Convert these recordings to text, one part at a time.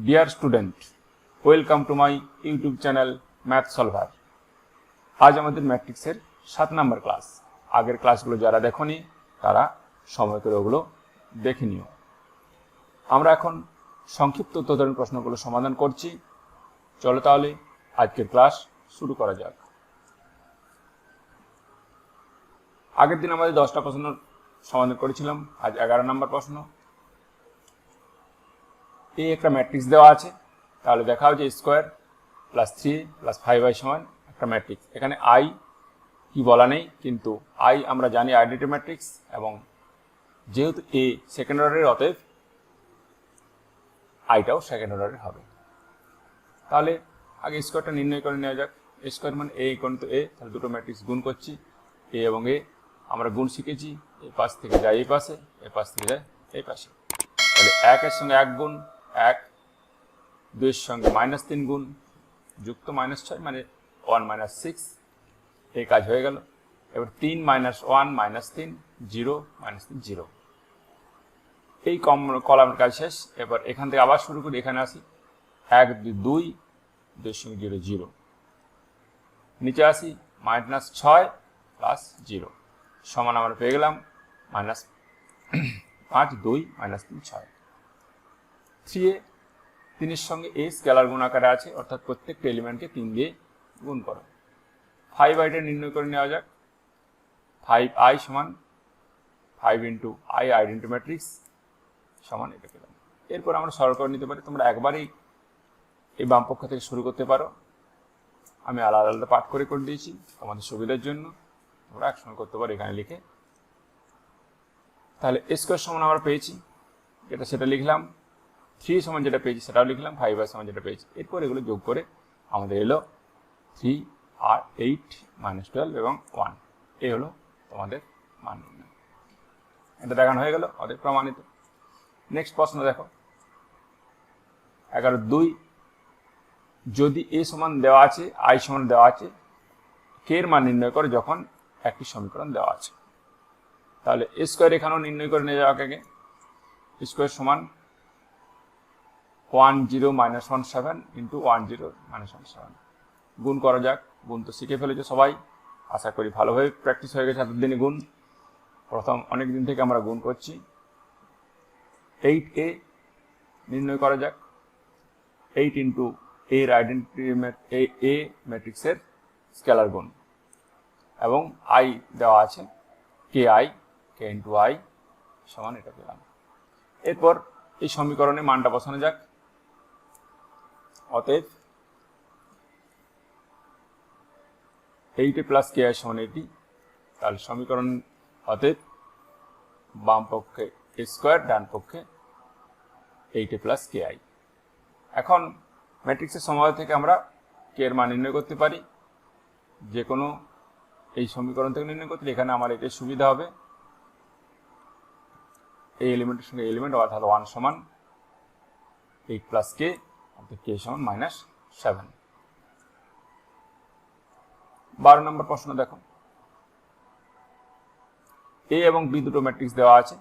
Dear student, welcome to my YouTube channel math solver. আজ আমাদের ম্যাট্রিক্সের 7 নম্বর ক্লাস। আগের ক্লাসগুলো যারা দেখোনি তারা সময় করে ওগুলো দেখে নিও। আমরা এখন সংক্ষিপ্ত উত্তরধর্মী প্রশ্নগুলো সমাধান করছি। চলো তাহলে আজকের ক্লাস শুরু করা যাক। আগের দিন আমাদের 10টা প্রশ্ন সমাধান করেছিলাম, আজ 11 নম্বর প্রশ্ন। এই একটা ম্যাট্রিক্স দেওয়া আছে, তাহলে দেখা হচ্ছে স্কোয়ার প্লাস 3 প্লাস 5i সমান একটা ম্যাট্রিক্স। এখানে আই কি বলা নেই, কিন্তু আই আমরা জানি আইডেন্টি ম্যাট্রিক্স, এবং যেহেতু এ সেকেন্ড অর্ডারের, অতএব আইটাও সেকেন্ড অর্ডারের হবে। তাহলে আগে স্কোয়ারটা নির্ণয় করে নেওয়া যাক। স্কোয়ার মানে এ ইকুয়াল টু এ, তাহলে দুটো ম্যাট্রিক্স গুণ করছি, এ এবং এ। আমরা গুণ শিখেছি, এই পাশ থেকে যায় এই পাশে, এই পাশ থেকে যায় এই পাশে। তাহলে 1 এর সঙ্গে 1 গুণ 1, 2 এর সঙ্গে -3 গুণ যুক্ত -6 মানে 1 - 6, এই কাজ হয়ে গেল। এবার 3 - 1 -3 0 -3 0, এই কলামের কাজ শেষ। এবার এখান থেকে আবার শুরু করি, এখানে আসি 1 2 2 সঙ্গে 0 0, নিচে আসি -6 প্লাস 0 সমান আমরা পেয়ে গেলাম -5 2 -3 6। 3 3 এর সঙ্গে এ স্কেলার গুণ আকারে আছে, অর্থাৎ প্রত্যেকটা এলিমেন্টকে 3 দিয়ে গুণ করো। 5iটা নির্ণয় করে নেওয়া যাক। 5i সমান 5 ইন্টু i আইডেন্টি ম্যাট্রিক্স সমান এটা পেলাম। এরপর আমরা সরল করে নিতে পারি। তোমরা একবারই এই বাম পক্ষ থেকে শুরু করতে পারো, আমি আলাদা আলাদা পাঠ করে দিয়েছি তোমাদের সুবিধার জন্য। তোমরা একসঙ্গে করতে পারো এখানে লিখে। তাহলে স্কোয়ার সমান আমরা পেয়েছি, যেটা সেটা লিখলাম। 3 সমান যেটা পেয়েছি সেটাও লিখলাম, 5i সমান যেটা পেয়েছি। এরপর এগুলো যোগ করে আমাদের এলো 3 আর 8 -12 এবং 1। এই হলো তোমাদের মান নির্ণয়। এটা দেখানো হয়ে গেল, ওদের প্রমাণিত। নেক্সট প্রশ্ন দেখো, 11 2। যদি এ সমান দেওয়া আছে, আই সমান দেওয়া আছে, কে এর মান নির্ণয় করে যখন একটি সমীকরণ দেওয়া আছে। তাহলে স্কোয়ার এখানেও নির্ণয় করে নিয়ে যাওয়া আগে। স্কোয়ার সমান 1 0 -1 7 ইন্টু 1 0 -1 7। গুণ করা যাক। গুণ তো শিখে ফেলেছো সবাই, আশা করি ভালোভাবে প্র্যাকটিস হয়ে গেছে এতদিনে গুণ। প্রথম অনেক দিন থেকে আমরা গুণ করছি। 8a নির্ণয় করা যাক। 8 ইন্টু এর আইডেন্টি এ ম্যাট্রিক্সের স্কেলার গুণ, এবং আই দেওয়া আছে কে ইন্টু আই সমান এটা পেলাম। এরপর এই সমীকরণে মানটা বসানো যাক। অতএব 8 প্লাস কে আই সমান 80। তাহলে সমীকরণ অতএব বাম পক্ষে স্কোয়ার, ডান পক্ষে 8 প্লাস কে আই। এখন ম্যাট্রিক্সের সমবায় থেকে আমরা কে এর মান নির্ণয় করতে পারি, যে কোনো এই সমীকরণ থেকে নির্ণয় করতে। এখানে আমার এটাই সুবিধা হবে, এই এলিমেন্টের সঙ্গে এলিমেন্ট, অর্থাৎ 1 সমান 8 প্লাস কে, অর্থাৎ কে সমান -7। 12 নম্বর প্রশ্ন দেখো, এ এবং বি দুটো ম্যাট্রিক্স দেওয়া আছে।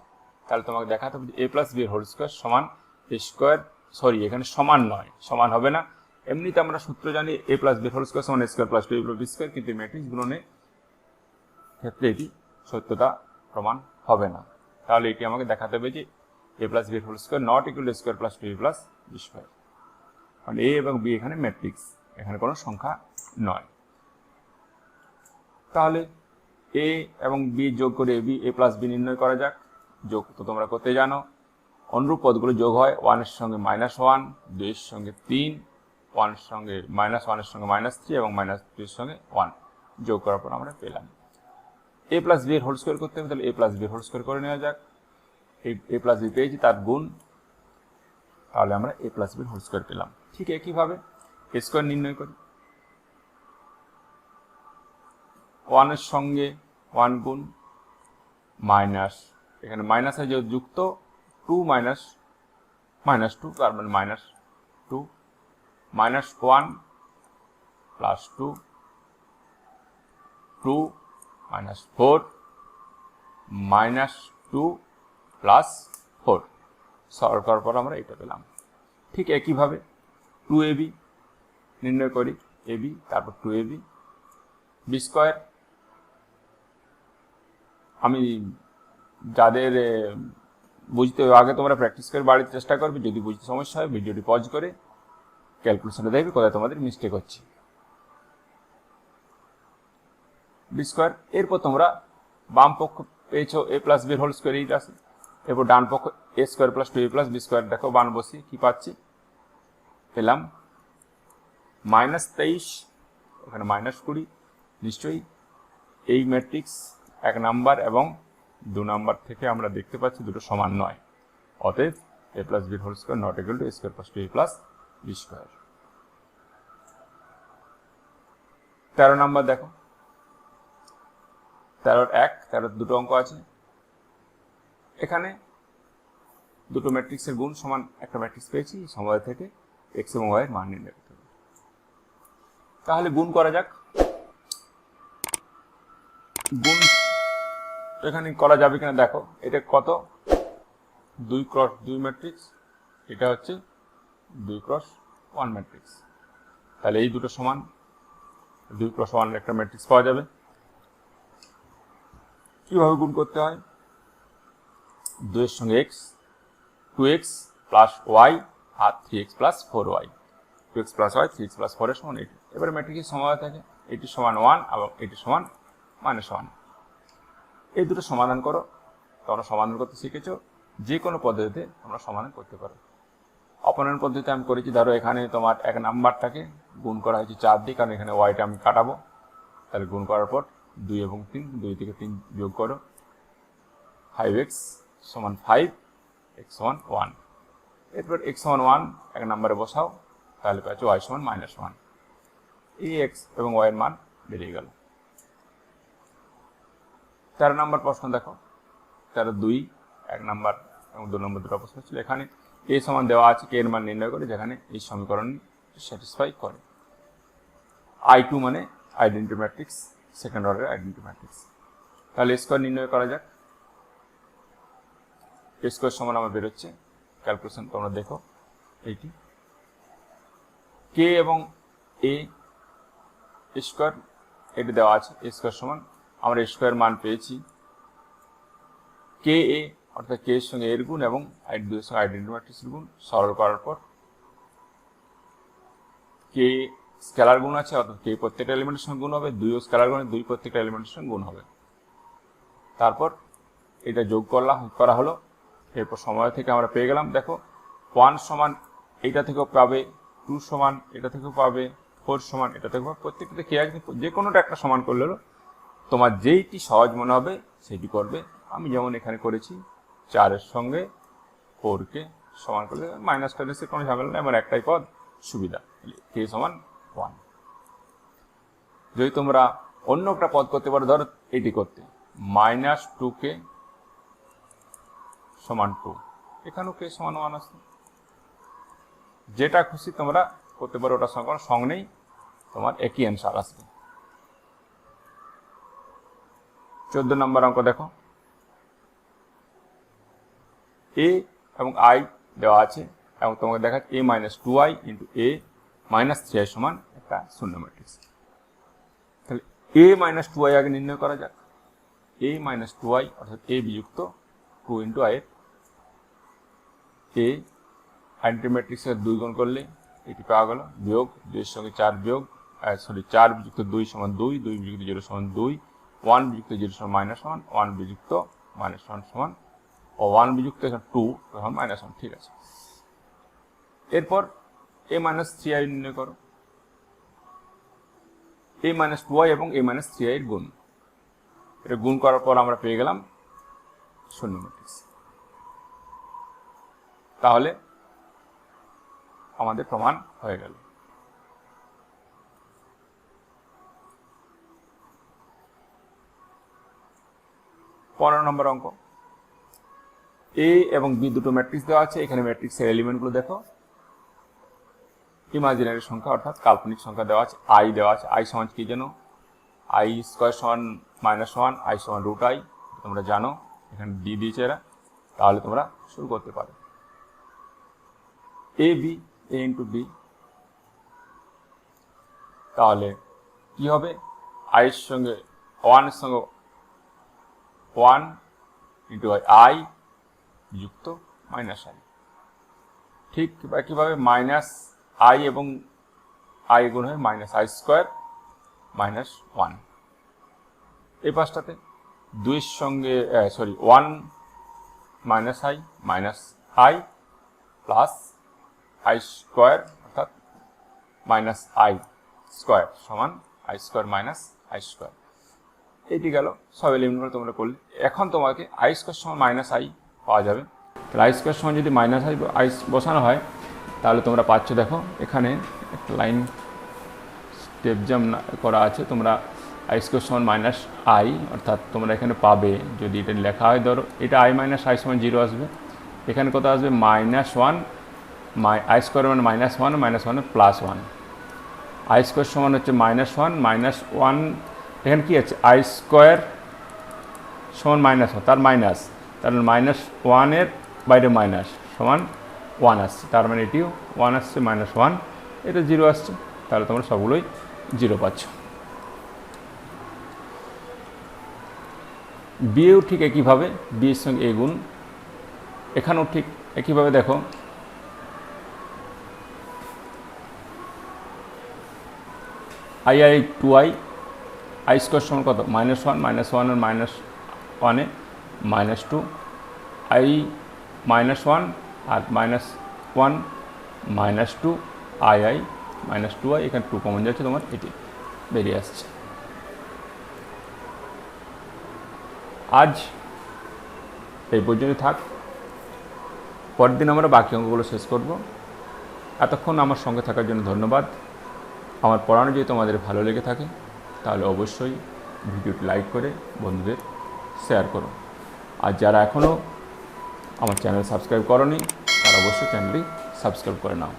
তাহলে তোমাকে দেখাতে হবে এ প্লাস বি হোল স্কোয়ার সমান স্কোয়ার, সরি এখানে সমান নয়, সমান হবে না। এমনিতে আমরা সূত্র জানি এ প্লাস বি হোল স্কোয়ার সমান স্কোয়ার প্লাস 2ab স্কোয়ার, কিন্তু ম্যাট্রিক্স গুণনের ক্ষেত্রে এটি সত্যতা প্রমাণ হবে না। তাহলে এটি আমাকে দেখাতে হবে যে A plus B whole square not equal to square plus 2ab plus B square. কারণ এ এবং বি এখানে ম্যাট্রিক্স, এখানে কোনো সংখ্যা নয়। তাহলে এ এবং বি যোগ করে এ প্লাস বি নির্ণয় করা যাক। যোগ তো তোমরা করতে জানো, অনুরূপ পদগুলো যোগ হয়। 1 এর সঙ্গে -1, 2 এর সঙ্গে 3, 1 এর সঙ্গে -1 এর সঙ্গে -3 এবং -2 এর সঙ্গে 1 যোগ করার পর আমরা পেলাম এ প্লাস বি এর হোল স্কোয়ার করতে হবে। তাহলে এ প্লাস বি হোল স্কোয়ার করে নেওয়া যাক। এ প্লাস বি পেয়েছি, তার গুণ, তাহলে আমরা এ প্লাস বি হোল স্কোয়ার পেলাম। ঠিক একইভাবে এ স্কোয়ার নির্ণয় করি। 1 এর সঙ্গে 1 গুণ মাইনাস, এখানে মাইনাস আছে যেহেতু যুক্ত, 2 -2, তার মানে -2 -1 প্লাস 2 2 -4 -2 প্লাস 4। সরল করার পর আমরা এটা পেলাম। ঠিক একইভাবে 2ab নির্ণয় করি, ab তারপর 2ab বি স্কোয়ার। আমি যাদের বুঝতে আগে তোমরা প্র্যাকটিস করে বাড়িতে চেষ্টা করবে, যদি বুঝতে সমস্যা হয় ভিডিওটি পজ করে ক্যালকুলেশনে দেখবে কোথায় তোমাদের মিস্টেক হচ্ছে। বি স্কোয়ার, এরপর তোমরা বাম পক্ষ পেয়েছো a plus B whole square এইট আছে, এরপর ডান পক্ষ a square plus 2a plus B square. দেখো বান বসি কি পাচ্ছি, পেলাম -23, ওখানে -20। নিশ্চয়ই এই ম্যাট্রিক্স 1 নাম্বার এবং 2 নাম্বার থেকে আমরা দেখতে পাচ্ছি দুটো সমান নয়, অতএব a plus B whole square not equal to a square plus 2a plus B square. 13 number দেখো, 13 দুটো অঙ্ক আছে, এখানে দুটো ম্যাট্রিক্সের গুণ সমান একটা ম্যাট্রিক্স পেয়েছি, সময় থেকে x এবং y এর মান নির্ণয় করতে হবে। তাহলে গুণ করা যাক। গুণ এখানে করা যাবে কিনা দেখো, এটা কত 2x2 ম্যাট্রিক্স, এটা হচ্ছে 2x1 ম্যাট্রিক্স। তাহলে এই দুটো সমান 2x1 একটা ম্যাট্রিক্স পাওয়া যাবে। কিভাবে গুণ করতে হয়, 2 এর সঙ্গে x, 2x প্লাস y আর 3x plus 4y, 2x plus y 3x plus 4 এর সমান 8। এবারে ম্যাট্রিক্সের সময় থাকে এটি সমান 1 এবং এটি সমান -1। এই দুটো সমাধান করো। তোমরা সমাধান করতে শিখেছো, যে কোনো পদ্ধতিতে তোমরা সমাধান করতে পারো। অপনয়ন পদ্ধতিতে আমি করেছি, ধরো এখানে তোমার 1 নাম্বারটাকে গুণ করা হয়েছে 4 দিয়ে, কারণ এখানে ওয়াইটা আমি কাটাবো। তাহলে গুণ করার পর 2 এবং 3, 2 থেকে 3 বিয়োগ করো, 5x সমান 5, x সমান 1। এরপর x সমান 1 1 নম্বরে বসাও, তাহলে পাচ্ছ y সমান -1। এই x এবং y এর মান বেরিয়ে গেল। 13 নম্বর প্রশ্ন দেখো, 13(2) 1 নম্বর এবং 2 নম্বর দুটো প্রশ্ন ছিল। এখানে a সমান দেওয়া আছে, k এর মান নির্ণয় করে, যেখানে এই সমীকরণ স্যাটিসফাই করে। I2 মানে identity matrix, second order identity matrix. তাহলে স্কোয়ার নির্ণয় করা যাক। স্কোয়ার সমান আমার বেরোচ্ছে, ক্যালকুলেশন তোমরা দেখো, এইটি k এবং a স্কোয়ার এটি দেওয়া আছে। a স্কোয়ার সমান আমরা স্কোয়ার মান পেয়েছি ka, অর্থাৎ k এর সঙ্গে এর গুণ এবং i2 এর সঙ্গে আইডেন্টি ম্যাট্রিক্সের গুণ। সরল করার পর k স্কেলার গুণ আছে, অর্থাৎ k প্রত্যেকটা এলিমেন্টের সঙ্গে গুণ হবে, 2 স্কেলার গুণে 2 প্রত্যেকটা এলিমেন্টের সঙ্গে গুণ হবে। তারপর এটা যোগ করা হলো। এরপর সময় থেকে আমরা পেয়ে গেলাম, দেখো 1 সমান এইটা থেকেও পাবে, 2 সমান এটা থেকেও পাবে, 4 সমান এটা থেকেও পাবে। প্রত্যেকটা কে যে কোনোটা একটা সমান করলে হলো, তোমার যেইটি সহজ মনে হবে সেইটি করবে। আমি যেমন এখানে করেছি 4 এর সঙ্গে 4কে সমান করলে মাইনাস টাইনাসের কোনো ঝামেলা নেই, আমার একটাই পদ সুবিধা, k সমান 1। যদি তোমরা অন্য একটা পদ করতে পারো, ধরো এটি করতে -2k সমান 2, এখানেও k সমান 1 আসছে। যেটা খুশি তোমরা করতে পারো, ওটার সঙ্গে কোনো সঙ্গ নেই, তোমার একই অ্যান্সার আসবে। 14 নম্বর অঙ্ক দেখো, a এবং i দেওয়া আছে এবং তোমাকে দেখাচ্ছে a - 2i × a - 3i সমান একটা শূন্য ম্যাট্রিক্স। তাহলে a - 2i আগে নির্ণয় করা যাক। a - 2i অর্থাৎ a বিযুক্ত 2 × i এর a আইডেন্টি ম্যাট্রিক্সের 2 গুণ করলে এটি পাওয়া গেল, বিয়োগ 2 এর সঙ্গে 4 বিয়োগ 4 বিযুক্ত 2 সমান 2, 2 বিযুক্ত 0 সমান 2, 1 বিযুক্ত 0 সমান -1, 1 বিযুক্ত -1 সমান, ও 1 বিযুক্ত 2 তখন -1, ঠিক আছে। এরপর a - 3i নির্ণয় করো। a - 2i এবং a - 3i এর গুণ, এটা গুণ করার পর আমরা পেয়ে গেলাম শূন্য ম্যাট্রিক্স। তাহলে আমাদের প্রমাণ হয়ে গেল। 15 নম্বর অঙ্ক, a এবং b দুটো ম্যাট্রিক্স দেওয়া আছে। এখানে ম্যাট্রিক্সের এলিমেন্টগুলো দেখো, ইমাজিনারি সংখ্যা অর্থাৎ কাল্পনিক সংখ্যা দেওয়া আছে। i দেওয়া আছে, i সমান কি যেন, i স্কয়ার সমান -1, i সমান √i, তোমরা জানো, এখানে d দিয়েছে এরা। তাহলে তোমরা শুরু করতে পারো। A B, A into B, তাহলে কি হবে, আইয়ের সঙ্গে ওয়ানের সঙ্গে 1 ইন্টু আই যুক্ত মাইনাস আই। ঠিক একইভাবে মাইনাস আই এবং আই গুণ হয় মাইনাস আই স্কোয়ার মাইনাস 1। এই পাশটাতে 2 সঙ্গে 1 minus I plus I square অর্থাৎ মাইনাস আই স্কোয়ার সমান I square minus I square. এটি গেল সব এলিমেন্টগুলো তোমরা করলে। এখন তোমাকে আই স্কোয়ার সমান মাইনাস আই পাওয়া যাবে। তাহলে আই স্কোয়ার সমান যদি মাইনাস আই বসানো হয় তাহলে তোমরা পাচ্ছ, দেখো এখানে একটা লাইন স্টেপ জাম করা আছে, তোমরা আই স্কোয়ার সমান মাইনাস আই, অর্থাৎ তোমরা এখানে পাবে যদি এটা লেখা হয়, ধরো এটা আই মাইনাস আই সমান 0 আসবে, এখানে কত আসবে -1, আই স্কোয়ার মানে -1, -1 প্লাস 1, আই স্কোয়ার সমান হচ্ছে -1, এখানে কি আছে আই স্কোয়ার সমান -1 তার মাইনাস, তাহলে -1 বাইরে মাইনাস সমান 1 আসছে, তার মানে এটিও 1 আসছে, -1 এটা 0 আসছে, তাহলে তোমরা সবগুলোই 0 পাচ্ছ। বিয়েও ঠিক একইভাবে, বিয়ের সঙ্গে এ গুণ, এখানেও ঠিক একইভাবে দেখো আই 2i, আই স্কোয়ার সমান কত -1, -1 আর -1 -2, আই -1 আর -1 -2 আই -2i, এখানে 2 কমন যাচ্ছে, তোমার এটি বেরিয়ে আসছে। আজ এই পর্যন্ত থাক, পরের দিন আমরা বাকি অঙ্কগুলো শেষ করব। এতক্ষণ আমার সঙ্গে থাকার জন্য ধন্যবাদ। আমার পড়ানো যদি তোমাদের ভালো লেগে থাকে তাহলে অবশ্যই ভিডিওটি লাইক করে বন্ধুদের শেয়ার করো। আর যারা এখনও আমার চ্যানেল সাবস্ক্রাইব করোনি তারা অবশ্যই চ্যানেলটি সাবস্ক্রাইব করে নাও।